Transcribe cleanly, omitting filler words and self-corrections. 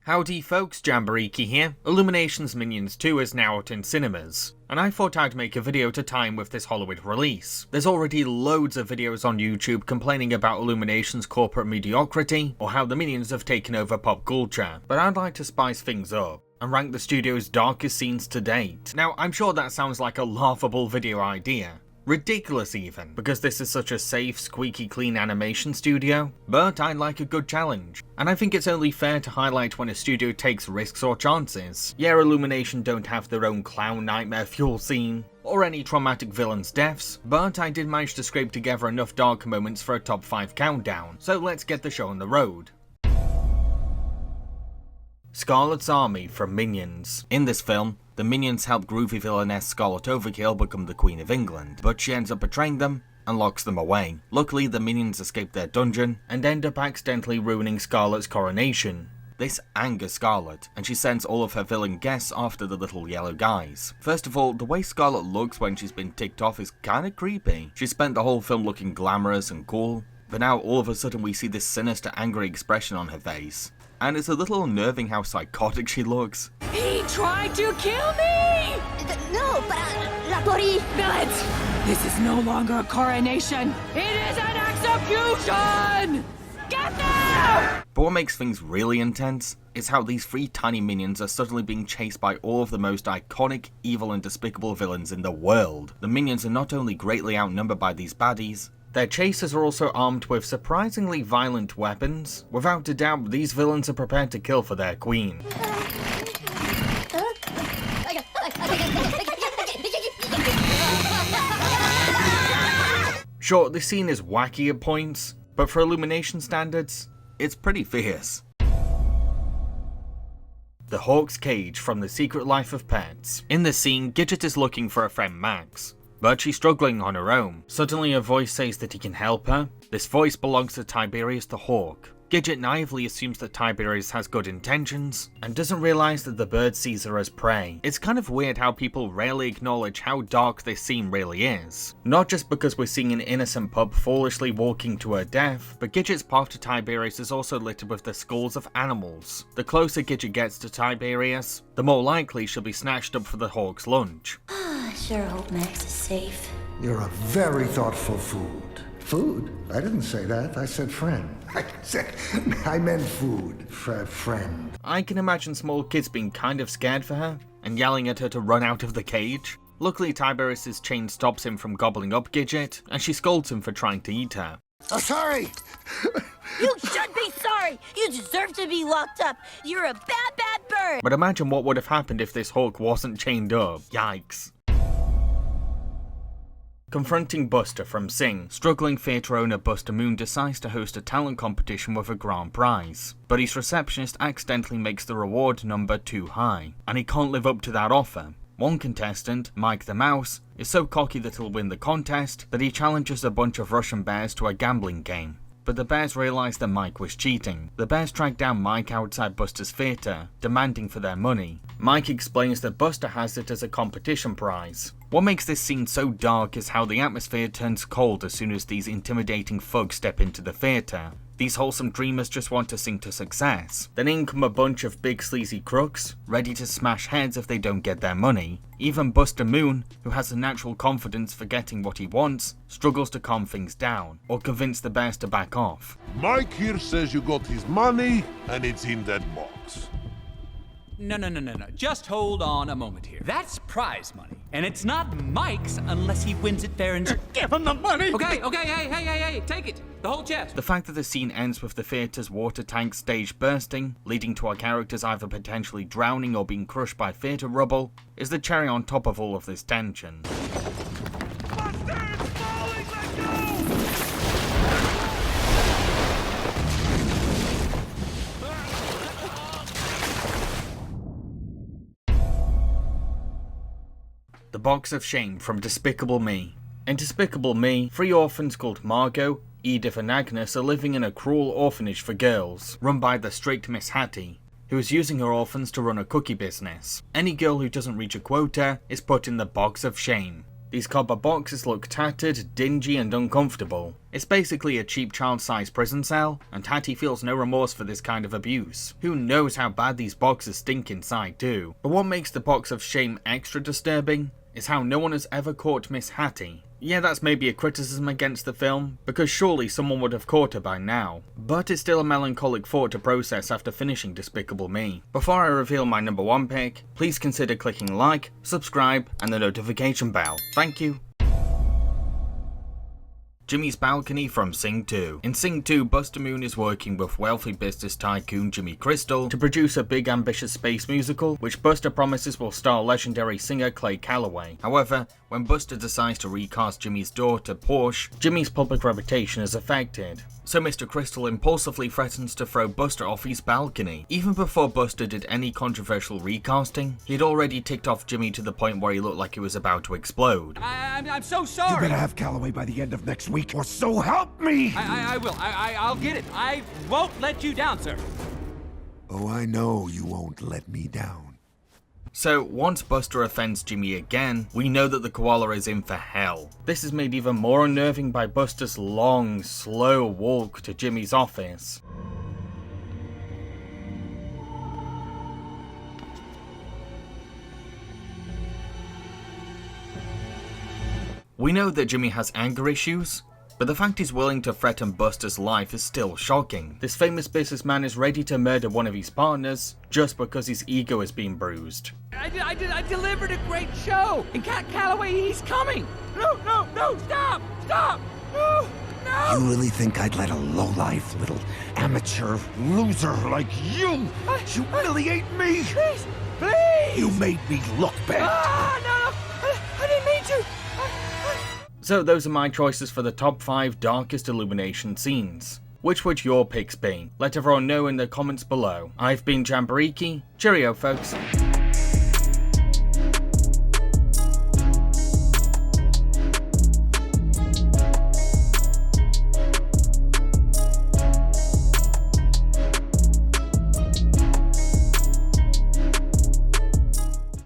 Howdy folks, Jamboree here. Illumination's Minions 2 is now out in cinemas, and I thought I'd make a video to time with this Hollywood release. There's already loads of videos on YouTube complaining about Illumination's corporate mediocrity, or how the Minions have taken over pop culture, but I'd like to spice things up and rank the studio's darkest scenes to date. Now, I'm sure that sounds like a laughable video idea. Ridiculous even, because this is such a safe, squeaky clean animation studio, but I like a good challenge, and I think it's only fair to highlight when a studio takes risks or chances. Yeah, Illumination don't have their own clown nightmare fuel scene, or any traumatic villains' deaths, but I did manage to scrape together enough dark moments for a top 5 countdown, so let's get the show on the road. Scarlett's Army from Minions. In this film, the Minions help groovy villainess Scarlett Overkill become the Queen of England, but she ends up betraying them and locks them away. Luckily, the Minions escape their dungeon and end up accidentally ruining Scarlett's coronation. This angers Scarlett, and she sends all of her villain guests after the little yellow guys. First of all, the way Scarlett looks when she's been ticked off is kinda creepy. She spent the whole film looking glamorous and cool, but now all of a sudden we see this sinister, angry expression on her face. And it's a little unnerving how psychotic she looks. He tried to kill me! No, but La Tori... Villains! This is no longer a coronation! It is an execution! Get there! But what makes things really intense is how these 3 tiny minions are suddenly being chased by all of the most iconic, evil and despicable villains in the world. The minions are not only greatly outnumbered by these baddies, their chasers are also armed with surprisingly violent weapons. Without a doubt, these villains are prepared to kill for their queen. Sure, this scene is wacky at points, but for Illumination standards, it's pretty fierce. The Hawk's Cage from The Secret Life of Pets. In this scene, Gidget is looking for her friend Max, but she's struggling on her own. Suddenly a voice says that he can help her. This voice belongs to Tiberius the Hawk. Gidget naively assumes that Tiberius has good intentions, and doesn't realise that the bird sees her as prey. It's kind of weird how people rarely acknowledge how dark this scene really is. Not just because we're seeing an innocent pup foolishly walking to her death, but Gidget's path to Tiberius is also littered with the skulls of animals. The closer Gidget gets to Tiberius, the more likely she'll be snatched up for the Hawk's lunch. I sure hope Max is safe. You're a very thoughtful food. Food? I didn't say that. I said friend. I meant food. Friend. I can imagine small kids being kind of scared for her, and yelling at her to run out of the cage. Luckily, Tiberius's chain stops him from gobbling up Gidget, and she scolds him for trying to eat her. Oh, sorry! You should be sorry! You deserve to be locked up! You're a bad, bad bird! But imagine what would have happened if this hawk wasn't chained up. Yikes. Confronting Buster from Sing. Struggling theatre owner Buster Moon decides to host a talent competition with a grand prize, but his receptionist accidentally makes the reward number too high, and he can't live up to that offer. One contestant, Mike the Mouse, is so cocky that he'll win the contest that he challenges a bunch of Russian bears to a gambling game. But the bears realise that Mike was cheating. The bears track down Mike outside Buster's theatre, demanding for their money. Mike explains that Buster has it as a competition prize. What makes this scene so dark is how the atmosphere turns cold as soon as these intimidating thugs step into the theatre. These wholesome dreamers just want to sing to success. Then in come a bunch of big sleazy crooks, ready to smash heads if they don't get their money. Even Buster Moon, who has a natural confidence for getting what he wants, struggles to calm things down, or convince the bears to back off. Mike here says you got his money, and it's in that box. No. Just hold on a moment here. That's prize money, and it's not Mike's unless he wins it fair and... Give him the money! Okay, hey, take it. The whole chest. The fact that the scene ends with the theatre's water tank stage bursting, leading to our characters either potentially drowning or being crushed by theatre rubble, is the cherry on top of all of this tension. The Box of Shame from Despicable Me. In Despicable Me, 3 orphans called Margot, Edith and Agnes are living in a cruel orphanage for girls, run by the strict Miss Hattie, who is using her orphans to run a cookie business. Any girl who doesn't reach a quota is put in the Box of Shame. These cardboard boxes look tattered, dingy and uncomfortable. It's basically a cheap child-sized prison cell, and Hattie feels no remorse for this kind of abuse. Who knows how bad these boxes stink inside too. But what makes the box of shame extra disturbing is how no one has ever caught Miss Hattie. Yeah, that's maybe a criticism against the film, because surely someone would have caught her by now. But it's still a melancholic thought to process after finishing Despicable Me. Before I reveal my number 1 pick, please consider clicking like, subscribe, and the notification bell. Thank you. Jimmy's Balcony from Sing 2. In Sing 2, Buster Moon is working with wealthy business tycoon Jimmy Crystal to produce a big ambitious space musical, which Buster promises will star legendary singer Clay Calloway. However, when Buster decides to recast Jimmy's daughter, Porsche, Jimmy's public reputation is affected. So Mr. Crystal impulsively threatens to throw Buster off his balcony. Even before Buster did any controversial recasting, he'd already ticked off Jimmy to the point where he looked like he was about to explode. I'm so sorry. You better have Calloway by the end of next week, or so help me! I will. I'll get it. I won't let you down, sir. Oh, I know you won't let me down. So, once Buster offends Jimmy again, we know that the koala is in for hell. This is made even more unnerving by Buster's long, slow walk to Jimmy's office. We know that Jimmy has anger issues, but the fact he's willing to threaten Buster's life is still shocking. This famous businessman is ready to murder one of his partners just because his ego has been bruised. I delivered a great show, and Calloway, he's coming. No, stop! No! You really think I'd let a lowlife little amateur loser like you humiliate me? Please! You made me look bad. No, I didn't mean to. So those are my choices for the top 5 darkest Illumination scenes. Which would your picks be? Let everyone know in the comments below. I've been Jamboree, cheerio folks.